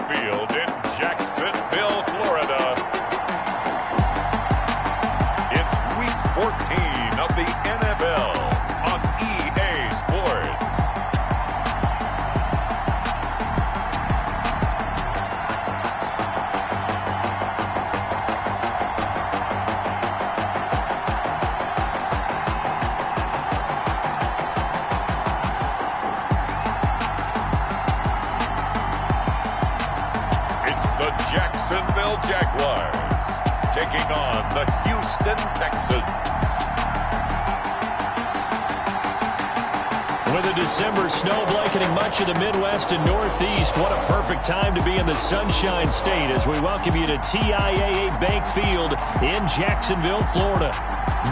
Field in Jacksonville, Florida. It's Week 14 of the NFL on EA Sports. Jacksonville Jaguars taking on the Houston Texans. With a December snow blanketing much of the Midwest and Northeast, what a perfect time to be in the Sunshine State as we welcome you to TIAA Bank Field in Jacksonville, Florida.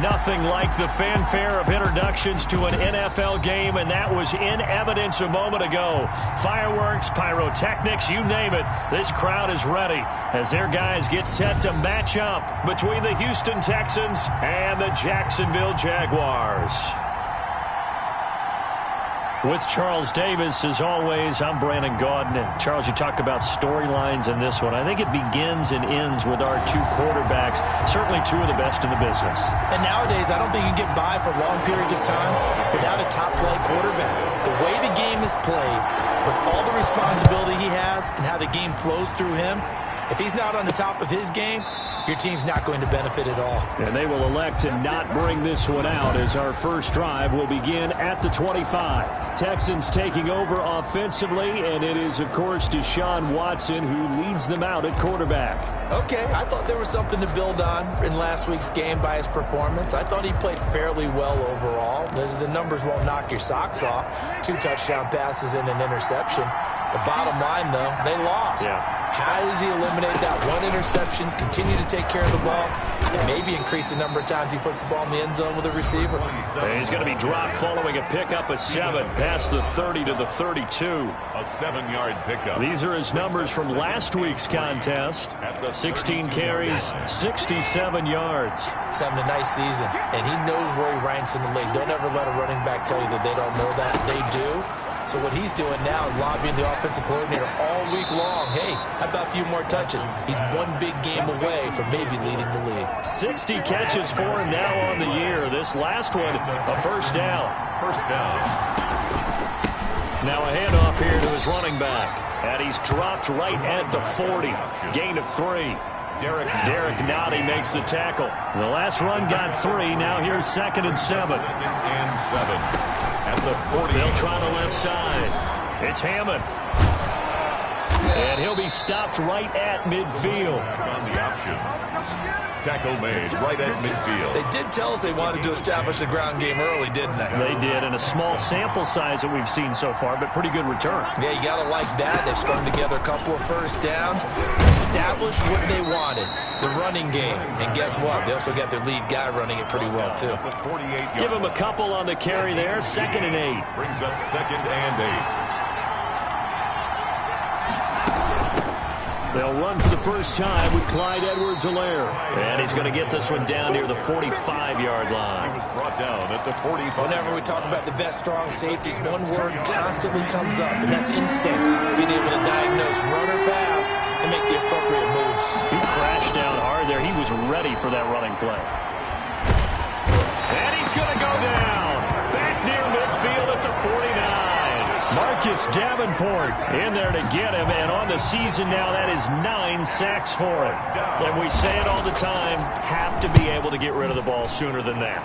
Nothing like the fanfare of introductions to an NFL game, and that was in evidence a moment ago. Fireworks, pyrotechnics, you name it. This crowd is ready as their guys get set to match up between the Houston Texans and the Jacksonville Jaguars. With Charles Davis, as always, I'm Brandon Gaudin. Charles, you talk about storylines in this one. I think it begins and ends with our two quarterbacks, certainly two of the best in the business. And nowadays, I don't think you can get by for long periods of time without a top-flight quarterback. The way the game is played, with all the responsibility he has and how the game flows through him, if he's not on the top of his game, your team's not going to benefit at all. And they will elect to not bring this one out as our first drive will begin at the 25. Texans taking over offensively, and it is, of course, Deshaun Watson who leads them out at quarterback. Okay, I thought there was something to build on in last week's game by his performance. I thought he played fairly well overall. The numbers won't knock your socks off. 2 touchdown passes and an interception. The bottom line, though, they lost. Yeah. How does he eliminate that one interception, continue to take care of the ball, and maybe increase the number of times he puts the ball in the end zone with a receiver? And he's going to be dropped following a pickup of 7 past the 30 to the 32. A 7-yard pickup. These are his numbers from last week's contest. 16 carries, 67 yards. He's having a nice season, and he knows where he ranks in the league. Don't ever let a running back tell you that they don't know that. They do. So what he's doing now is lobbying the offensive coordinator all week long. Hey, how about a few more touches? He's one big game away from maybe leading the league. 60 catches for him now on the year. This last one, a first down. First down. Now a handoff here to his running back. And he's dropped right at the 40. Gain of 3. Derek Nottie makes the tackle. The last run got 3. Now here's 2nd and 7. 2nd and 7. At the 40. They'll try the left side. It's Hammond. And he'll be stopped right at midfield. On the option. Tackle made right at midfield. They did tell us they wanted to establish the ground game early, didn't they? They did, and a small sample size that we've seen so far, but pretty good return. Yeah, you got to like that. They strung together a couple of first downs, established what they wanted, the running game. And guess what? They also got their lead guy running it pretty well, too. Give him a couple on the carry there, 2nd and 8. Brings up 2nd and 8. They'll run for the first time with Clyde Edwards-Helaire. And he's going to get this one down near the 45-yard line. He was brought down at the 45. Whenever we talk about the best strong safeties, one word constantly comes up, and that's instinct. Being able to diagnose run or pass and make the appropriate moves. He crashed down hard there. He was ready for that running play. And he's going to go down. Back near midfield at the 49. Marcus Davenport in there to get him, and on the season now, that is 9 sacks for him. And we say it all the time, have to be able to get rid of the ball sooner than that.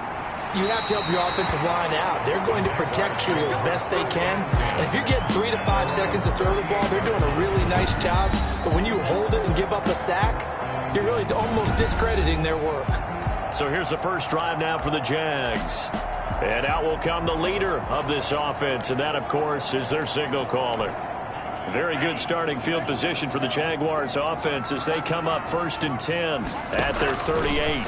You have to help your offensive line out. They're going to protect you as best they can. And if you're getting 3 to 5 seconds to throw the ball, they're doing a really nice job. But when you hold it and give up a sack, you're really almost discrediting their work. So here's the first drive now for the Jags. And out will come the leader of this offense, and that, of course, is their signal caller. Very good starting field position for the Jaguars offense as they come up 1st and 10 at their 38.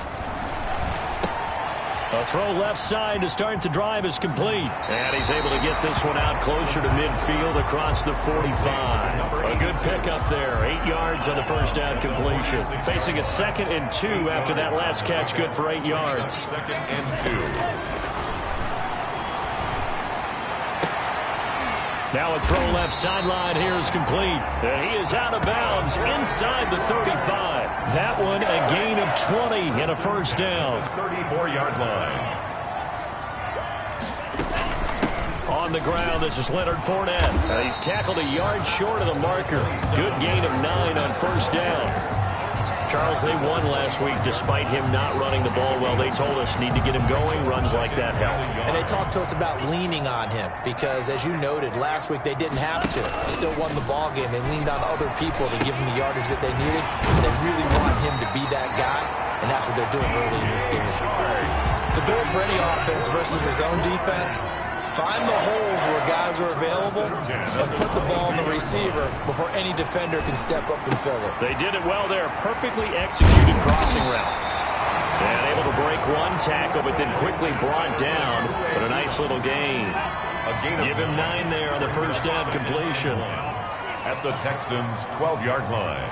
A throw left side to start the drive is complete. And he's able to get this one out closer to midfield across the 45. A good pickup there. 8 yards on the first down completion. Facing a 2nd and 2 after that last catch, good for 8 yards. 2nd and 2. Now a throw left sideline here is complete. And he is out of bounds inside the 35. That one a gain of 20 and a first down. 34-yard line. On the ground, this is Leonard Fournette. He's tackled a yard short of the marker. Good gain of 9 on first down. Charles, they won last week despite him not running the ball well. They told us need to get him going. Runs like that help. And they talked to us about leaning on him because, as you noted, last week they didn't have to. Still won the ball game. They leaned on other people to give him the yardage that they needed. They really want him to be that guy, and that's what they're doing early in this game. The goal for any offense versus his own defense, find the holes where guys are available and put the ball in the receiver before any defender can step up and fill it. They did it well there. Perfectly executed crossing route. And able to break one tackle, but then quickly brought down. But a nice little gain. Give him 9 there on the first down completion. At the Texans' 12-yard line.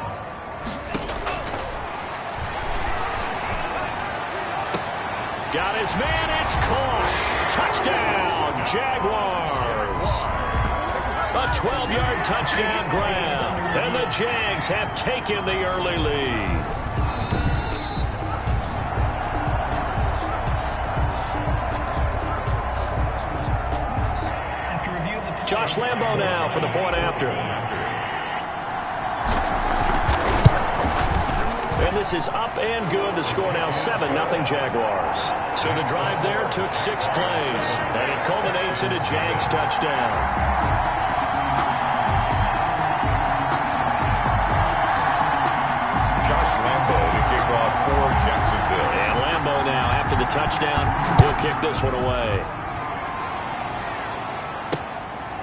Got his man. It's caught. Touchdown, Jaguars. A 12-yard touchdown grab. And the Jags have taken the early lead. Josh Lambo now for the point after. And this is up and good. The score now 7-0 Jaguars. So the drive there took 6 plays. And it culminates in a Jags touchdown. Josh Lambo to kick off for Jacksonville. And Lambo now after the touchdown. He'll kick this one away.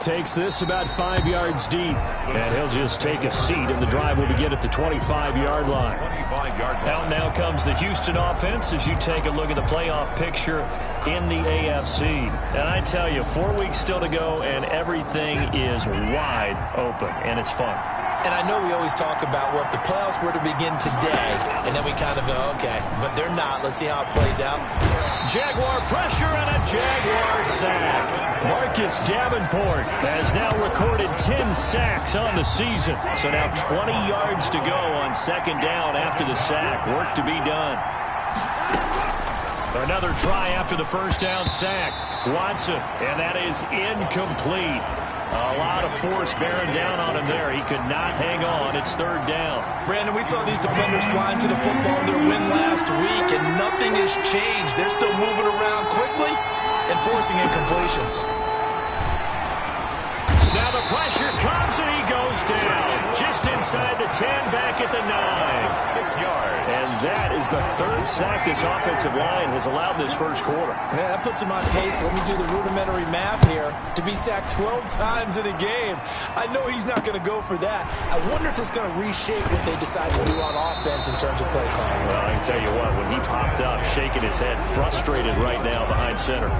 Takes this about 5 yards deep. And he'll just take a seat, and the drive will begin at the 25-yard line. Out now comes the Houston offense as you take a look at the playoff picture in the AFC. And I tell you, 4 weeks still to go, and everything is wide open, and it's fun. And I know we always talk about, well, if the playoffs were to begin today, and then we kind of go, okay, but they're not. Let's see how it plays out. Jaguar pressure and a Jaguar sack. Marcus Davenport has now recorded 10 sacks on the season. So now 20 yards to go on second down after the sack. Work to be done. Another try after the first down sack. Watson, and that is incomplete. A lot of force bearing down on him there. He could not hang on. It's third down. Brandon, we saw these defenders flying to the football in their win last week, and nothing has changed. They're still moving around quickly and forcing incompletions. Now the pressure comes, and he goes down. Just inside the 10, back at the 9. 6 yards. And that is the third sack this offensive line has allowed this first quarter. Yeah, that puts him on pace. Let me do the rudimentary math here. To be sacked 12 times in a game. I know he's not going to go for that. I wonder if it's going to reshape what they decide to do on offense in terms of play calling. Well, I can tell you what, when he popped up, shaking his head, frustrated right now behind center.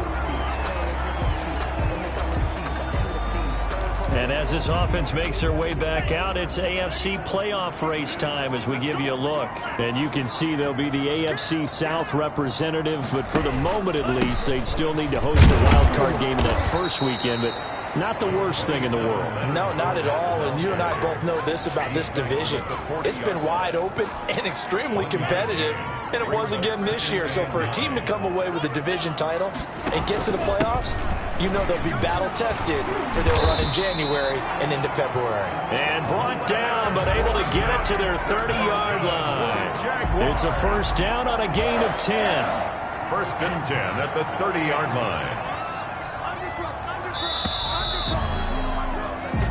And as this offense makes their way back out, it's AFC playoff race time as we give you a look. And you can see they'll be the AFC South representative, but for the moment at least, they'd still need to host a wild card game that first weekend, but not the worst thing in the world. No, not at all. And you and I both know this about this division. It's been wide open and extremely competitive, and it was again this year. So for a team to come away with a division title and get to the playoffs, you know they'll be battle-tested for their run in January and into February. And brought down, but able to get it to their 30-yard line. It's a first down on a gain of 10. First and 10 at the 30-yard line.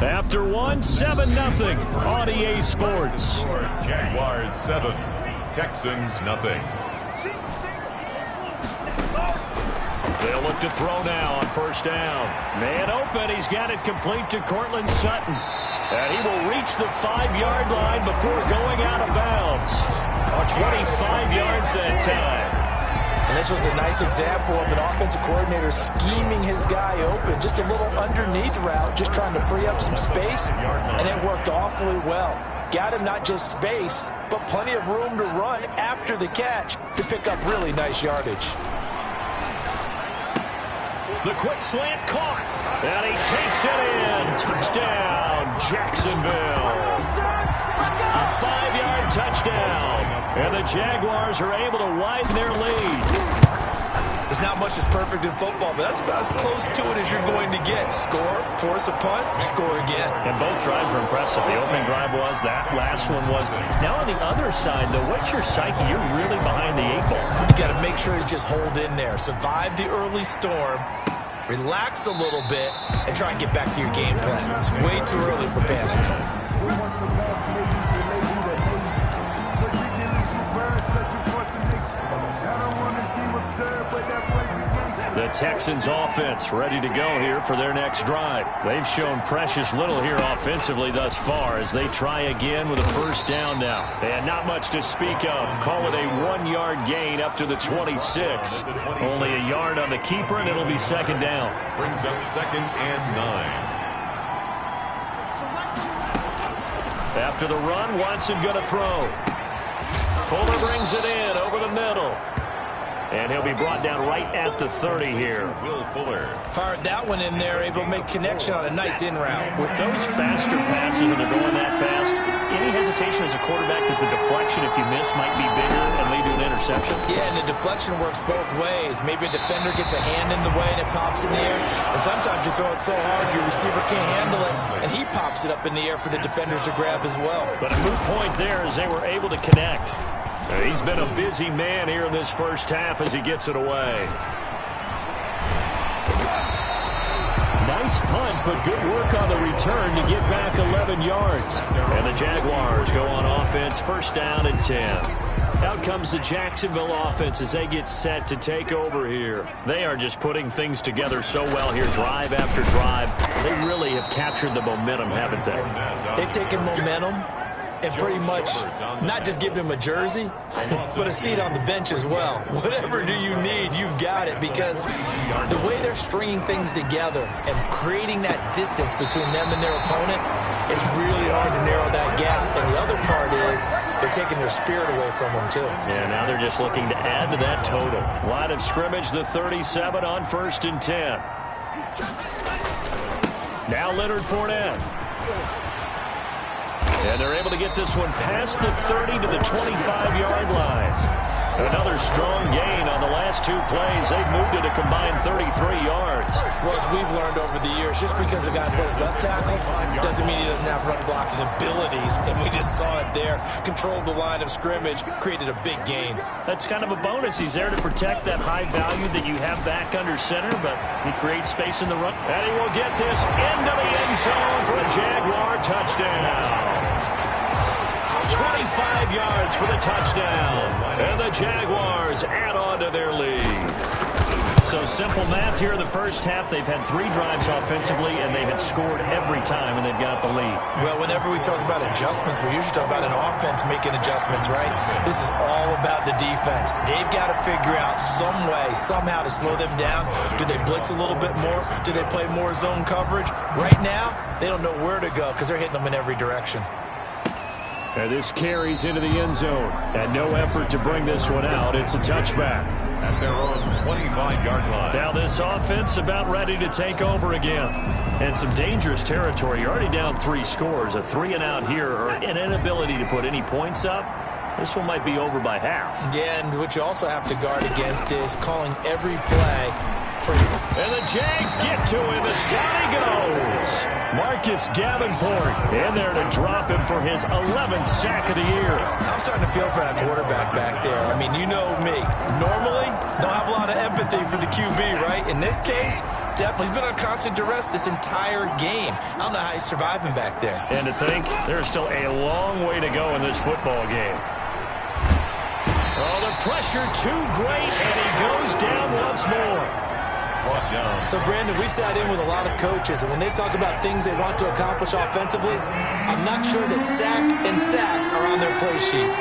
After one, 7-0 on EA Sports. Jaguars 7, Texans nothing. They'll look to throw now on first down. Man open. He's got it complete to Courtland Sutton. And he will reach the 5-yard line before going out of bounds. 25 yards that time. And this was a nice example of an offensive coordinator scheming his guy open. Just a little underneath route, just trying to free up some space. And it worked awfully well. Got him not just space, but plenty of room to run after the catch to pick up really nice yardage. The quick slant caught. And he takes it in. touchdown, Jacksonville. A 5-yard touchdown. And the Jaguars are able to widen their lead. There's not much that's perfect in football, but that's about as close to it as you're going to get. Score, force a punt, score again. And both drives were impressive. The opening drive was, that last one was. Now on the other side, though, what's your psyche? You're really behind the 8-ball. You got to make sure you just hold in there. Survive the early storm, relax a little bit, and try and get back to your game plan. It's way too early for panic. The Texans offense ready to go here for their next drive. They've shown precious little here offensively thus far as they try again with a first down now. And not much to speak of. Call it a 1-yard gain up to the 26. Only a yard on the keeper, and it'll be second down. Brings up 2nd and 9. After the run, Watson going to throw. Fuller brings it in over the middle. And he'll be brought down right at the 30 here. Will Fuller. Fired that one in there, able to make connection on a nice in route. With those faster passes and they're going that fast, any hesitation as a quarterback that the deflection, if you miss, might be bigger and lead to an interception? Yeah, and the deflection works both ways. Maybe a defender gets a hand in the way and it pops in the air. And sometimes you throw it so hard your receiver can't handle it, and he pops it up in the air for the defenders to grab as well. But a moot point there as they were able to connect. He's been a busy man here in this first half as he gets it away. Nice punt, but good work on the return to get back 11 yards. And the Jaguars go on offense, first down and 10. Out comes the Jacksonville offense as they get set to take over here. They are just putting things together so well here, drive after drive. They really have captured the momentum, haven't they? They've taken momentum and pretty much not just give him a jersey, but a seat on the bench as well. Whatever do you need, you've got it, because the way they're stringing things together and creating that distance between them and their opponent, it's really hard to narrow that gap. And the other part is they're taking their spirit away from them, too. Yeah, now they're just looking to add to that total. Line of scrimmage, the 37 on 1st and 10. Now Leonard Fournette. And they're able to get this one past the 30 to the 25-yard line. Another strong gain on the last 2 plays. They've moved it a combined 33 yards. Well, as we've learned over the years, just because a guy plays left tackle doesn't mean he doesn't have run blocking abilities. And we just saw it there. Controlled the line of scrimmage, created a big gain. That's kind of a bonus. He's there to protect that high value that you have back under center, but he creates space in the run. And he will get this into the end zone for a Jaguar touchdown. 25 yards for the touchdown. And the Jaguars add on to their lead. So simple math here in the first half. They've had 3 drives offensively, and they have scored every time, and they've got the lead. Well, whenever we talk about adjustments, we usually talk about an offense making adjustments, right? This is all about the defense. They've got to figure out some way, somehow to slow them down. Do they blitz a little bit more? Do they play more zone coverage? Right now, they don't know where to go because they're hitting them in every direction. And this carries into the end zone. And no effort to bring this one out. It's a touchback. At their own 25-yard line. Now this offense about ready to take over again. And some dangerous territory. You're already down 3 scores. A 3-and-out here, or an inability to put any points up. This one might be over by half. Yeah, and what you also have to guard against is calling every play for you. And the Jags get to him as down he goes. Marcus Davenport in there to drop him for his 11th sack of the year. I'm starting to feel for that quarterback back there. I mean, you know me. Normally, don't have a lot of empathy for the QB, right? In this case, definitely. He's been under constant duress this entire game. I don't know how he's surviving back there. And to think, there's still a long way to go in this football game. Oh, the pressure too great, and he goes down once more. So, Brandon, we sat in with a lot of coaches, and when they talk about things they want to accomplish offensively, I'm not sure that sack and sack are on their play sheet.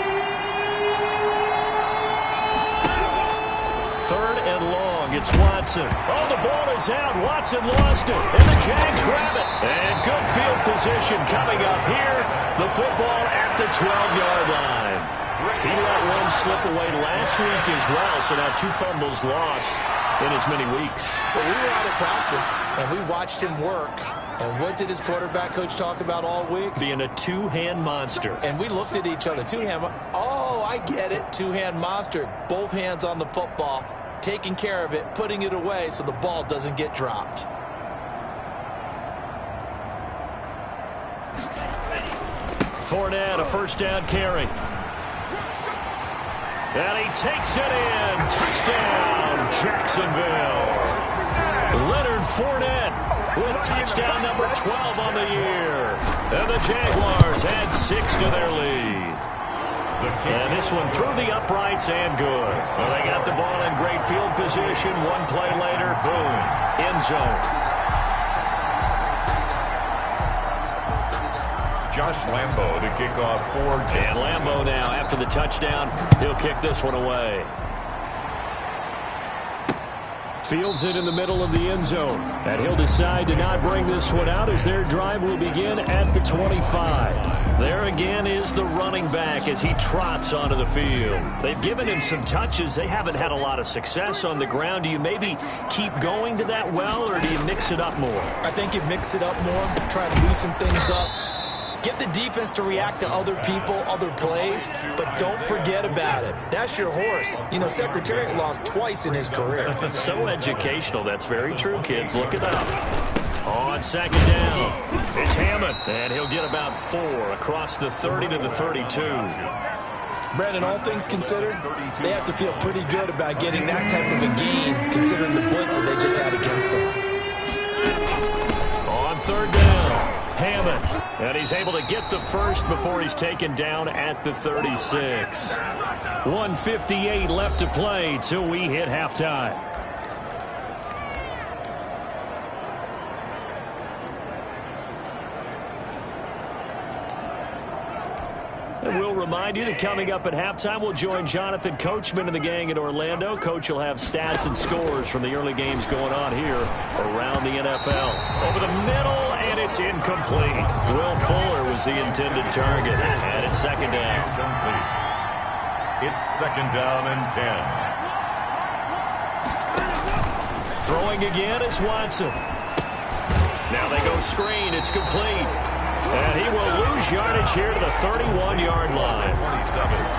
3rd and long. It's Watson. Oh, the ball is out. Watson lost it, and the Jags grab it. And good field position coming up here. The football at the 12-yard line. He let one slip away last week as well, so now 2 fumbles lost in as many weeks. Well, we were out of practice, and we watched him work. And what did his quarterback coach talk about all week? Being a 2-hand monster. And we looked at each other. 2-hand. Oh, I get it. 2-hand monster. Both hands on the football, taking care of it, putting it away so the ball doesn't get dropped. Fournette, a first down carry. And he takes it in. Touchdown, Jacksonville. Leonard Fournette with touchdown number 12 on the year. And the Jaguars add 6 to their lead. And this one through the uprights and good. Well, they got the ball in great field position. One play later, boom, end zone. Josh Lambo to kick off for And Lambo now, after the touchdown, he'll kick this one away. Fields it in the middle of the end zone. And he'll decide to not bring this one out as their drive will begin at the 25. There again is the running back as he trots onto the field. They've given him some touches. They haven't had a lot of success on the ground. Do you maybe keep going to that well, or do you mix it up more? I think you mix it up more, try to loosen things up. Get the defense to react to other people, other plays, but don't forget about it. That's your horse. You know, Secretariat lost twice in his career. So educational. That's very true, kids. Look it up. On second down, it's Hammond, and he'll get about 4 across the 30 to the 32. Brandon, all things considered, they have to feel pretty good about getting that type of a gain, considering the blitz that they just had against them. On third down, Hammond, and he's able to get the first before he's taken down at the 36. 1:58 left to play till we hit halftime. And we'll remind you that coming up at halftime, we'll join Jonathan Coachman and the gang in Orlando. Coach will have stats and scores from the early games going on here around the NFL. Over the middle, and it's incomplete. Will Fuller was the intended target, and it's second down. It's second down and 10. Throwing again is Watson. Now they go screen. It's complete. And he will lose yardage here to the 31-yard line.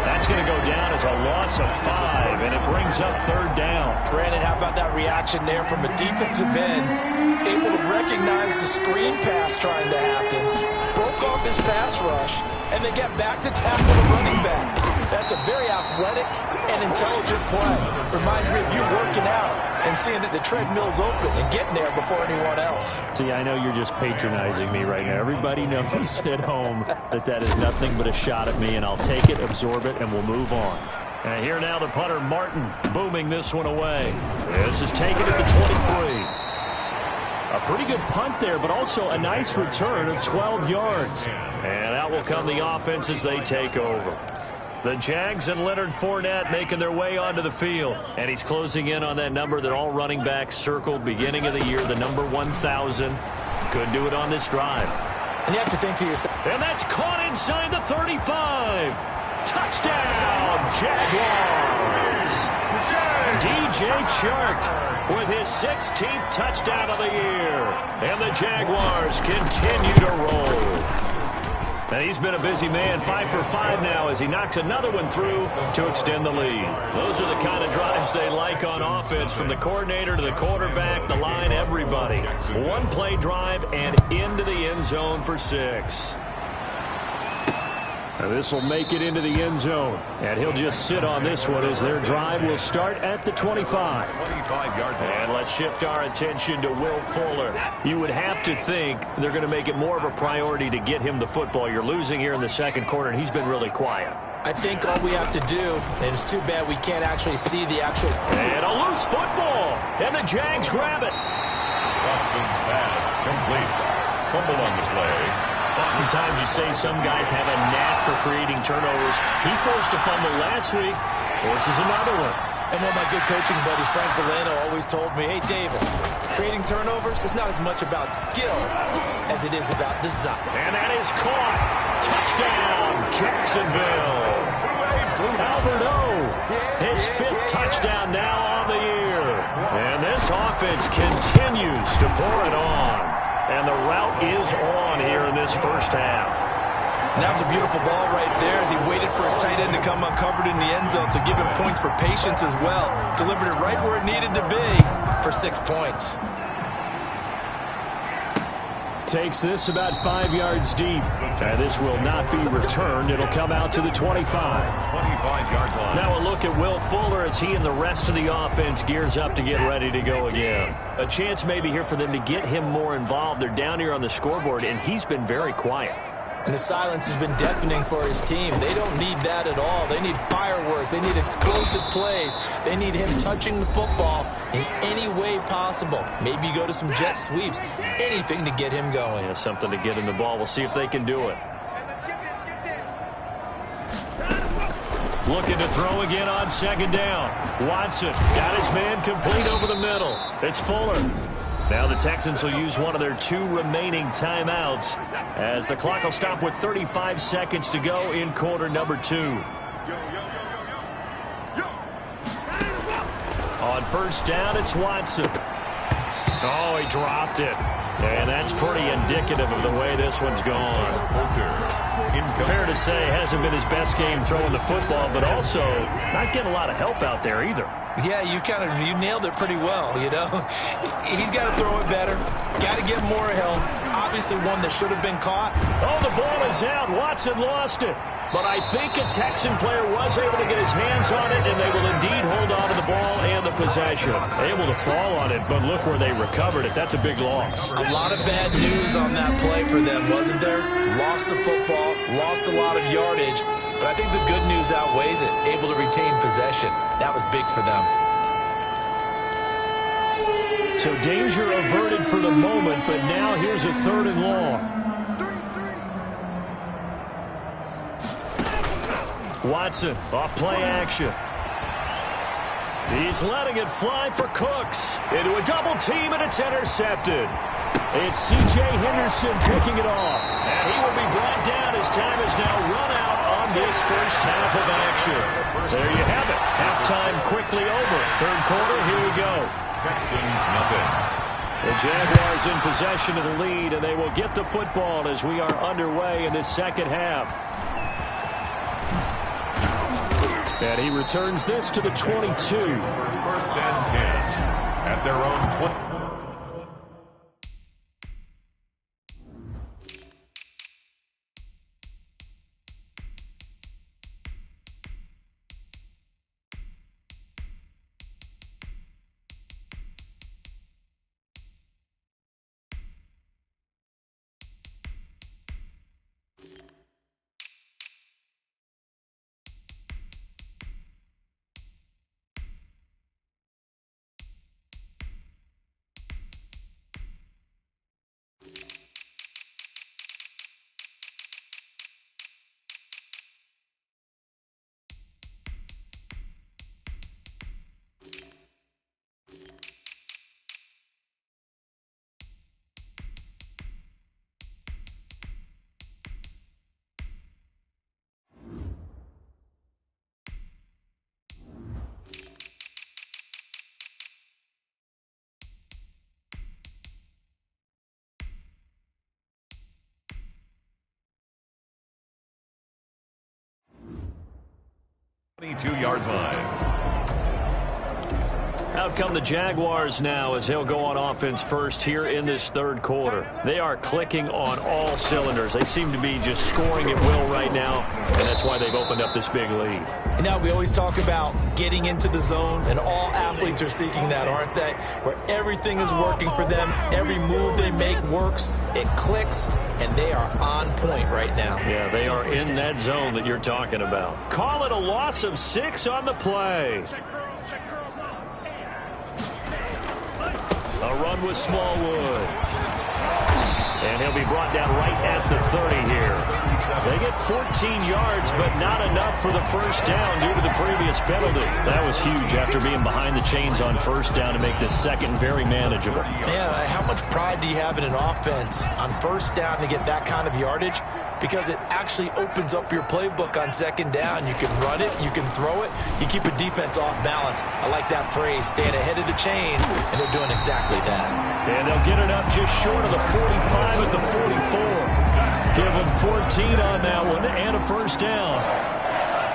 That's going to go down as a loss of 5, and it brings up third down. Brandon, how about that reaction there from a defensive end? Able to recognize the screen pass trying to happen, broke off his pass rush, and then get back to tackle the running back. That's a very athletic and intelligent play. Reminds me of you working out and seeing that the treadmill's open and getting there before anyone else. See, I know you're just patronizing me right now. Everybody knows at home that that is nothing but a shot at me, and I'll take it, absorb it, and we'll move on. And here now the punter, Martin, booming this one away. This is taken at the 23. A pretty good punt there, but also a nice return of 12 yards. And out will come the offense as they take over. The Jags and Leonard Fournette making their way onto the field. And he's closing in on that number that all running backs circled beginning of the year, the number 1,000. Couldn't do it on this drive. And you have to think to yourself. And that's caught inside the 35. Touchdown, Jaguars. DJ Chark with his 16th touchdown of the year. And the Jaguars continue to roll. And he's been a busy man, 5 for 5 now as he knocks another one through to extend the lead. Those are the kind of drives they like on offense, from the coordinator to the quarterback, the line, everybody. One play drive and into the end zone for 6. And this will make it into the end zone. And he'll just sit on this one as their drive will start at the 25. 25-yard line. And let's shift our attention to Will Fuller. You would have to think they're going to make it more of a priority to get him the football. You're losing here in the second quarter, and he's been really quiet. I think all we have to do, and it's too bad we can't actually see the actual. And a loose football. And the Jags grab it. Watson's pass complete. Fumble on the play. Oftentimes you say some guys have a knack for creating turnovers. He forced a fumble last week, forces another one. And one of my good coaching buddies, Frank Delano, always told me, hey, Davis, creating turnovers is not as much about skill as it is about design. And that is caught. Touchdown, Jacksonville. Albert O, his 5th touchdown now on the year. And this offense continues to pour it on. And the route is on here in this first half. And that was a beautiful ball right there as he waited for his tight end to come uncovered in the end zone. So give him points for patience as well. Delivered it right where it needed to be for 6 points. Takes this about 5 yards deep. And this will not be returned. It'll come out to the 25. 25-yard line. Now a look at Will Fuller as he and the rest of the offense gears up to get ready to go again. A chance maybe here for them to get him more involved. They're down here on the scoreboard, and he's been very quiet. And the silence has been deafening for his team. They don't need that at all. They need fireworks. They need explosive plays. They need him touching the football in any way possible. Maybe go to some jet sweeps. Anything to get him going. Yeah, something to get him the ball. We'll see if they can do it. Looking to throw again on 2nd down. Watson got his man complete over the middle. It's Fuller. Now the Texans will use one of their 2 remaining timeouts as the clock will stop with 35 seconds to go in quarter number 2. On 1st down, it's Watson. Oh, he dropped it. And that's pretty indicative of the way this one's gone. Fair to say, hasn't been his best game throwing the football, but also not getting a lot of help out there either. Yeah, you nailed it pretty well, you know. He's got to throw it better. Got to get more help. Obviously one that should have been caught. Oh, the ball is out. Watson lost it. But I think a Texan player was able to get his hands on it, and they will indeed hold on to the ball and the possession. Able to fall on it, but look where they recovered it. That's a big loss. A lot of bad news on that play for them, wasn't there? Lost the football, lost a lot of yardage, but I think the good news outweighs it. Able to retain possession. That was big for them. So danger averted for the moment, but now here's a 3rd and long. Watson off play action. He's letting it fly for Cooks. Into a double team, and it's intercepted. It's C.J. Henderson picking it off. And he will be brought down as time is now run out on this first half of action. There you have it. Halftime quickly over. 3rd quarter, here we go. Texans nothing. The Jaguars in possession of the lead, and they will get the football as we are underway in this 2nd half. And he returns this to the 22. 1st and 10 at their own 20. Yard line. Out come the Jaguars now as they'll go on offense first here in this 3rd quarter. They are clicking on all cylinders. They seem to be just scoring at will right now, and that's why they've opened up this big lead. And now we always talk about getting into the zone, and all athletes are seeking that, aren't they? Where everything is working for them, every move they make works, it clicks, and they are on point right now. Yeah, they are in that zone that you're talking about. Call it a loss of 6 on the play. A run with Smallwood. And he'll be brought down right at the 30 here. They get 14 yards, but not enough for the first down due to the previous penalty. That was huge after being behind the chains on first down to make this second very manageable. Yeah, how much pride do you have in an offense on first down to get that kind of yardage? Because it actually opens up your playbook on second down. You can run it, you can throw it, you keep a defense off balance. I like that phrase, staying ahead of the chains, and they're doing exactly that. And they'll get it up just short of the 45 at the 44. Give them 14 on that one and a first down.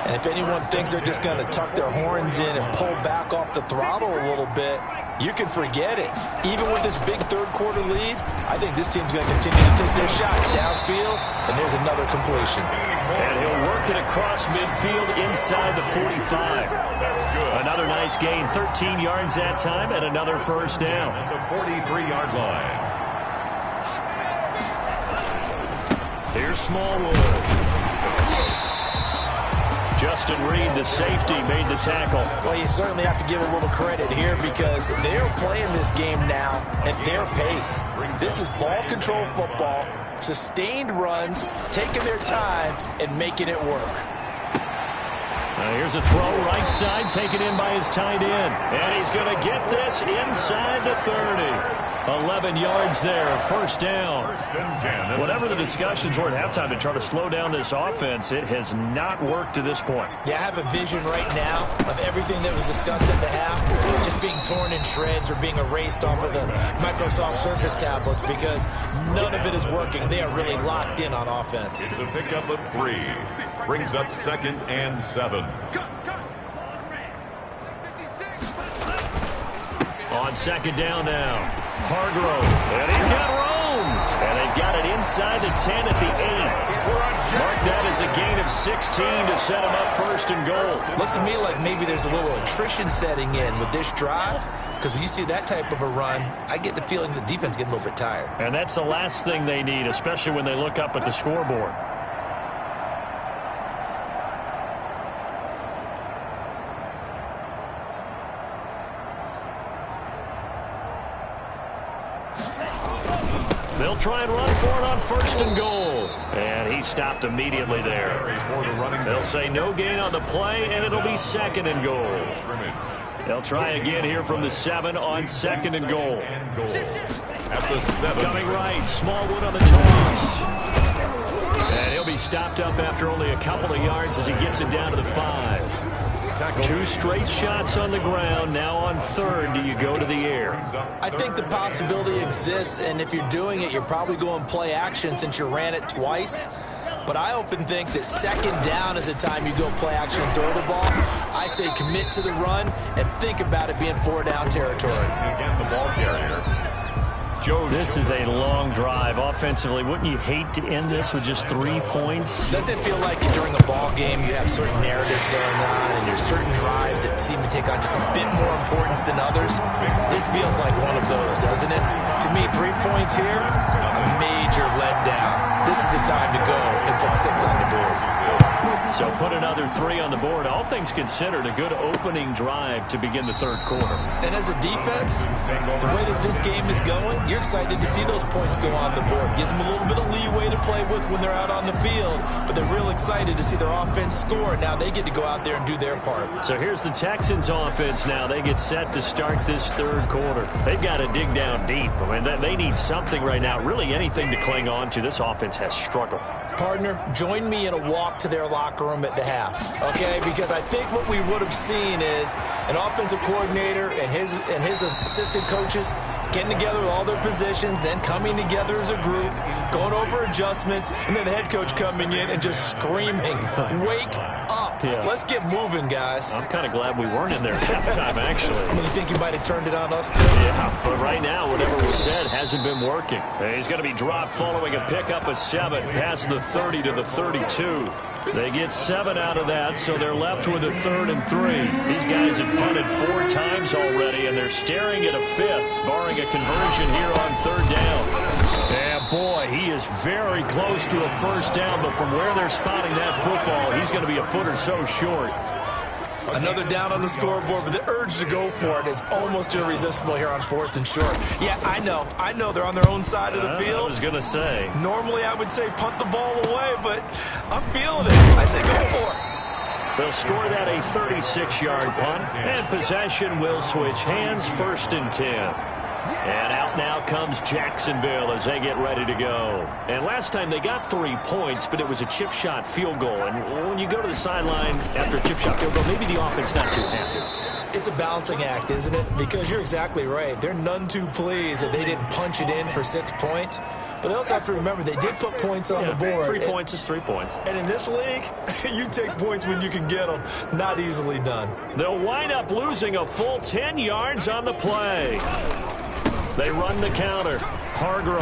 And if anyone thinks they're just going to tuck their horns in and pull back off the throttle a little bit, you can forget it. Even with this big third-quarter lead, I think this team's going to continue to take their shots downfield, and there's another completion. And he'll work it across midfield inside the 45. Another nice gain, 13 yards that time, and another first down. At the 43-yard line. Here's Smallwood. Justin Reed, the safety, made the tackle. Well, you certainly have to give a little credit here because they're playing this game now at their pace. This is ball control football, sustained runs, taking their time, and making it work. Here's a throw right side, taken in by his tight end. And he's going to get this inside the 30. 11 yards there, first down. Whatever the discussions were at halftime to try to slow down this offense, it has not worked to this point. Yeah, I have a vision right now of everything that was discussed at the half just being torn in shreds or being erased off of the Microsoft Surface tablets because none of it is working. They are really locked in on offense. It's a pickup of 3. Brings up 2nd and 7. On second down now. Hargrove, and he's got room. And they've got it inside the 10 at the 8. Mark that as a gain of 16 to set him up first and goal. Looks to me like maybe there's a little attrition setting in with this drive, because when you see that type of a run, I get the feeling the defense getting a little bit tired. And that's the last thing they need, especially when they look up at the scoreboard. They'll try and run for it on first and goal. And he stopped immediately there. They'll say no gain on the play, and it'll be second and goal. They'll try again here from the 7 on second and goal. At the 7. Coming right, Smallwood on the toss. And he'll be stopped up after only a couple of yards as he gets it down to the 5. 2 straight shots on the ground. Now on third, do you go to the air? I think the possibility exists, and if you're doing it, you're probably going play action since you ran it twice. But I often think that second down is the time you go play action and throw the ball. I say commit to the run and think about it being 4-down territory. Again, the ball carrier. This is a long drive. Offensively, wouldn't you hate to end this with just 3 points? Doesn't it feel like during a ball game you have certain narratives going on and there's certain drives that seem to take on just a bit more importance than others? This feels like one of those, doesn't it? To me, 3 points here, a major letdown. This is the time to go and put 6 on the board. So put another 3 on the board. All things considered, a good opening drive to begin the third quarter. And as a defense, the way that this game is going, you're excited to see those points go on the board. Gives them a little bit of leeway to play with when they're out on the field, but they're real excited to see their offense score. Now they get to go out there and do their part. So here's the Texans offense now. They get set to start this third quarter. They've got to dig down deep. I mean, they need something right now, really anything to cling on to. This offense has struggled. Partner, join me in a walk to their locker room at the half, okay? Because I think what we would have seen is an offensive coordinator and his assistant coaches getting together with all their positions, then coming together as a group, going over adjustments, and then the head coach coming in and just screaming, "Wake up. Yeah. Let's get moving, guys." I'm kind of glad we weren't in there at halftime, actually. I mean, you think you might have turned it on us, too? Yeah, but right now, whatever was said hasn't been working. He's going to be dropped following a pickup of 7 past the 30 to the 32. They get 7 out of that, so they're left with a 3rd and 3. These guys have punted 4 times already, and they're staring at a 5th, barring a conversion here on 3rd down. And boy, he is very close to a first down, but from where they're spotting that football, he's going to be a foot or so short. Another down on the scoreboard, but the urge to go for it is almost irresistible here on 4th and short. Yeah, I know they're on their own side of the field. I was going to say. Normally I would say punt the ball away, but I'm feeling it. I say go for it. They'll score that a 36-yard punt, and possession will switch hands, 1st and 10. And out now comes Jacksonville as they get ready to go. And last time they got 3 points, but it was a chip shot field goal. And when you go to the sideline after a chip shot field goal, maybe the offense not too happy. It's a balancing act, isn't it? Because you're exactly right. They're none too pleased that they didn't punch it in for 6 points. But they also have to remember they did put points on the board. 3 points is 3 points. And in this league, you take points when you can get them. Not easily done. They'll wind up losing a full 10 yards on the play. They run the counter. Hargrove.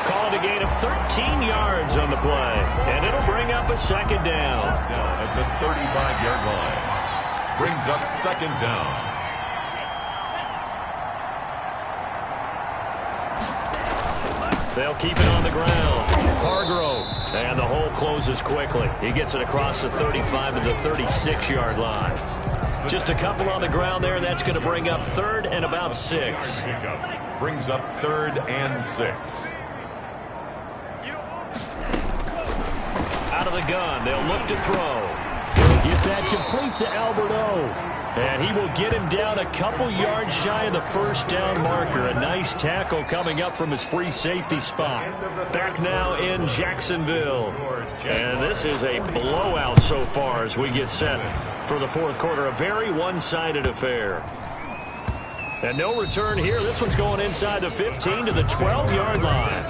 Called a gain of 13 yards on the play. And it'll bring up a 2nd down. Down at the 35-yard line. Brings up 2nd down. They'll keep it on the ground. Hargrove. And the hole closes quickly. He gets it across the 35 to the 36-yard line. Just a couple on the ground there. That's going to bring up 3rd and about 6. Brings up 3rd and 6. Out of the gun. They'll look to throw. They'll get that complete to Alberto. And he will get him down a couple yards shy of the 1st down marker. A nice tackle coming up from his free safety spot. Back now in Jacksonville. And this is a blowout so far as we get set for the 4th quarter. A very one-sided affair. And no return here. This one's going inside the 15 to the 12-yard line.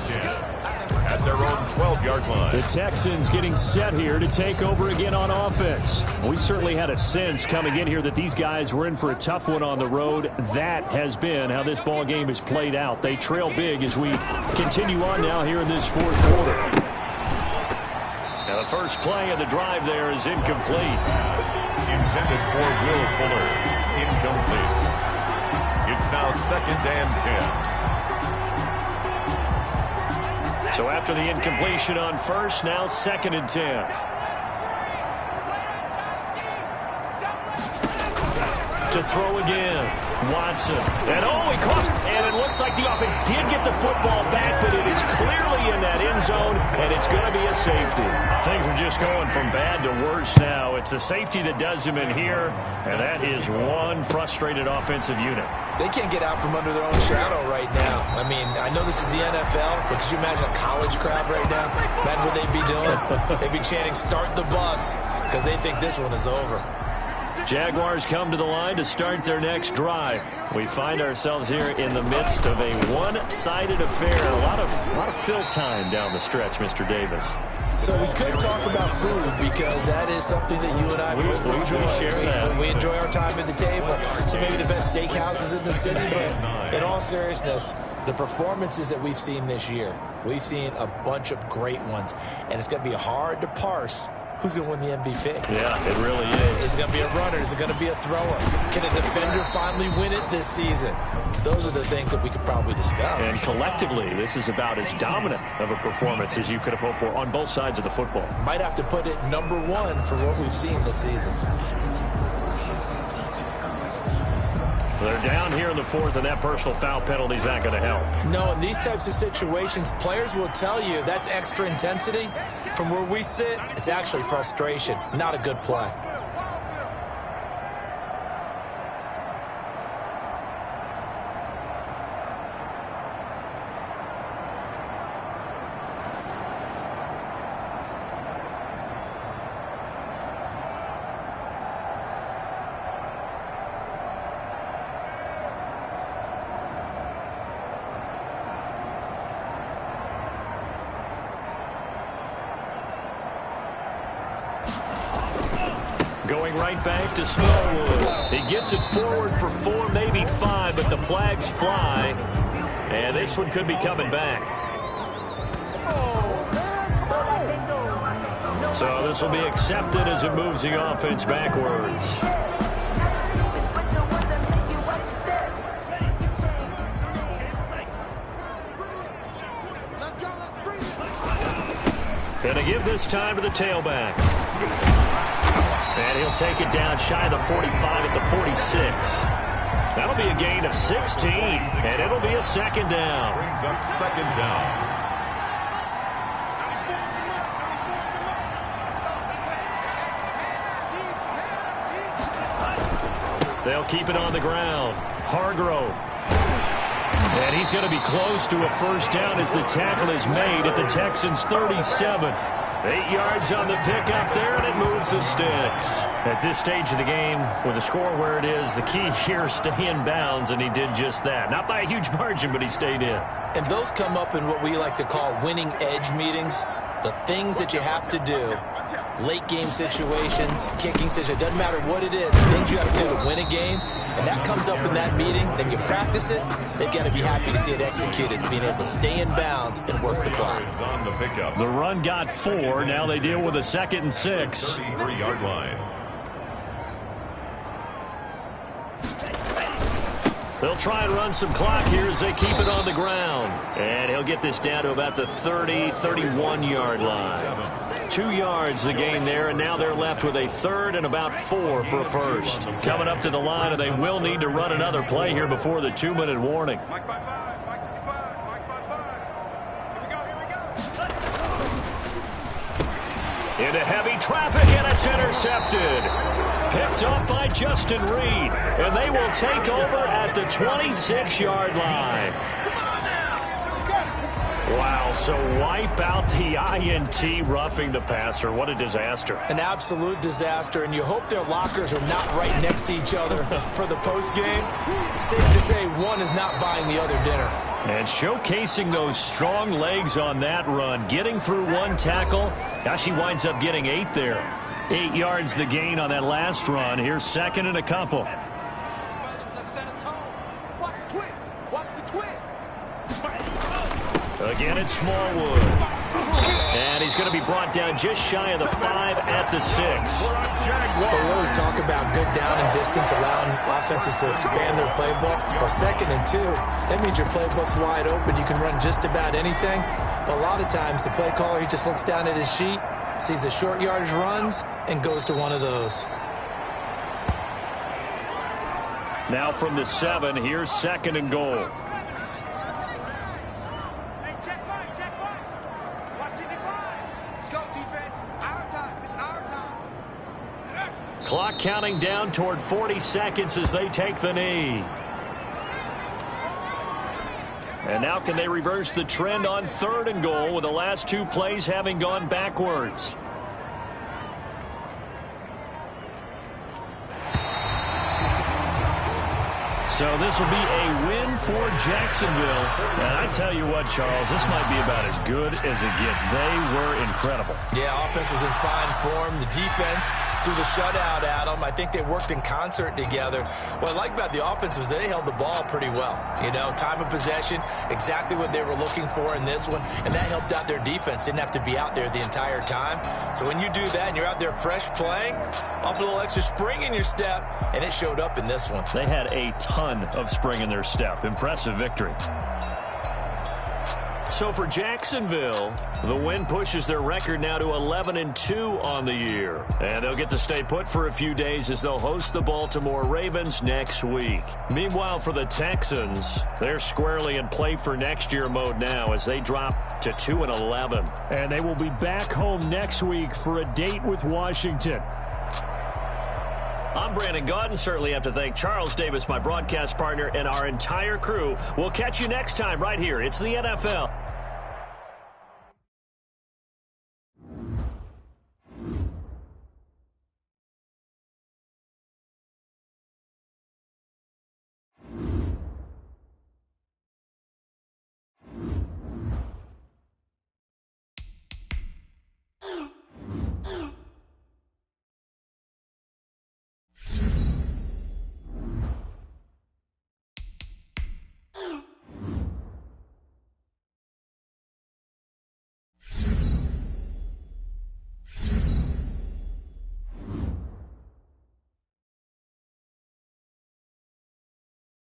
At their own 12-yard line. The Texans getting set here to take over again on offense. We certainly had a sense coming in here that these guys were in for a tough one on the road. That has been how this ball game has played out. They trail big as we continue on now here in this 4th quarter. Now the first play of the drive there is incomplete. Intended for Will Fuller. Incomplete. It's now 2nd and 10. So after the incompletion on first, now 2nd and 10. To throw again. Watson. And he caught. And it looks like the offense did get the football back, but it is clearly in that end zone, and it's going to be a safety. Things are just going from bad to worse now. It's a safety that does him in here, and that is one frustrated offensive unit. They can't get out from under their own shadow right now. I mean, I know this is the NFL, but could you imagine a college crowd right now? Imagine what they'd be doing. They'd be chanting, "Start the bus," because they think this one is over. Jaguars come to the line to start their next drive. We find ourselves here in the midst of a one-sided affair. A lot of fill time down the stretch, Mr. Davis. So we could talk about food because that is something that you and I both enjoy. We enjoy our time at the table. So maybe the best steakhouses in the city, but in all seriousness, the performances that we've seen this year, we've seen a bunch of great ones, and it's going to be hard to parse who's going to win the MVP. Yeah, it really is. Is it going to be a runner? Is it going to be a thrower? Can a defender finally win it this season? Those are the things that we could probably discuss. And collectively, this is about as dominant of a performance as you could have hoped for on both sides of the football. Might have to put it #1 for what we've seen this season. They're down here in the 4th, and that personal foul penalty is not going to help. No, in these types of situations, players will tell you that's extra intensity. From where we sit, it's actually frustration, not a good play. Going right back to Smallwood. He gets it forward for 4, maybe 5, but the flags fly. And this one could be coming back. So this will be accepted as it moves the offense backwards. Going to give this time to the tailback. And he'll take it down shy of the 45 at the 46. That'll be a gain of 16, and it'll be a second down. Brings up second down. They'll keep it on the ground. Hargrove. And he's going to be close to a first down as the tackle is made at the Texans' 37. 8 yards on the pickup there, and it moves the sticks. At this stage of the game, with the score where it is, the key here is stay in bounds, and he did just that. Not by a huge margin, but he stayed in. And those come up in what we like to call winning edge meetings. The things that you have to do, late game situations, kicking situations, doesn't matter what it is, the things you have to do to win a game, and that comes up in that meeting, then you practice it, they've got to be happy to see it executed, being able to stay in bounds and work the clock. The run got 4, now they deal with a 2nd and 6. 33-yard line. They'll try and run some clock here as they keep it on the ground. And he'll get this down to about the 30, 31-yard line. 2 yards the gain there, and now they're left with a 3rd and about 4 for a first. Coming up to the line, and they will need to run another play here before the 2-minute warning. Into heavy traffic, and it's intercepted. Picked up by Justin Reed, and they will take over at the 26-yard line. Wow, so wipe out the INT roughing the passer. What a disaster. An absolute disaster, and you hope their lockers are not right next to each other for the postgame. Safe to say one is not buying the other dinner. And showcasing those strong legs on that run, getting through one tackle. Now she winds up getting 8 there. 8 yards the gain on that last run. Here's 2nd and a couple. Again, it's Smallwood. And he's going to be brought down just shy of the 5 at the 6. Well, we always talk about good down and distance, allowing offenses to expand their playbook. Well, 2nd and 2, that means your playbook's wide open. You can run just about anything. But a lot of times, the play caller, he just looks down at his sheet, sees the short yardage runs, and goes to one of those. Now from the 7, here's 2nd and goal. Clock counting down toward 40 seconds as they take the knee. And now can they reverse the trend on 3rd and goal with the last 2 plays having gone backwards? So this will be a win for Jacksonville. And I tell you what, Charles, this might be about as good as it gets. They were incredible. Yeah, offense was in fine form. The defense threw the shutout at them. I think they worked in concert together. What I like about the offense was they held the ball pretty well. You know, time of possession, exactly what they were looking for in this one. And that helped out their defense. Didn't have to be out there the entire time. So when you do that and you're out there fresh playing, off a little extra spring in your step, and it showed up in this one. They had a ton of spring in their step. Impressive victory. So for Jacksonville, the win pushes their record now to 11-2 on the year. And they'll get to stay put for a few days as they'll host the Baltimore Ravens next week. Meanwhile, for the Texans, they're squarely in play for next year mode now as they drop to 2-11. And they will be back home next week for a date with Washington. I'm Brandon Gaudin. Certainly have to thank Charles Davis, my broadcast partner, and our entire crew. We'll catch you next time right here. It's the NFL.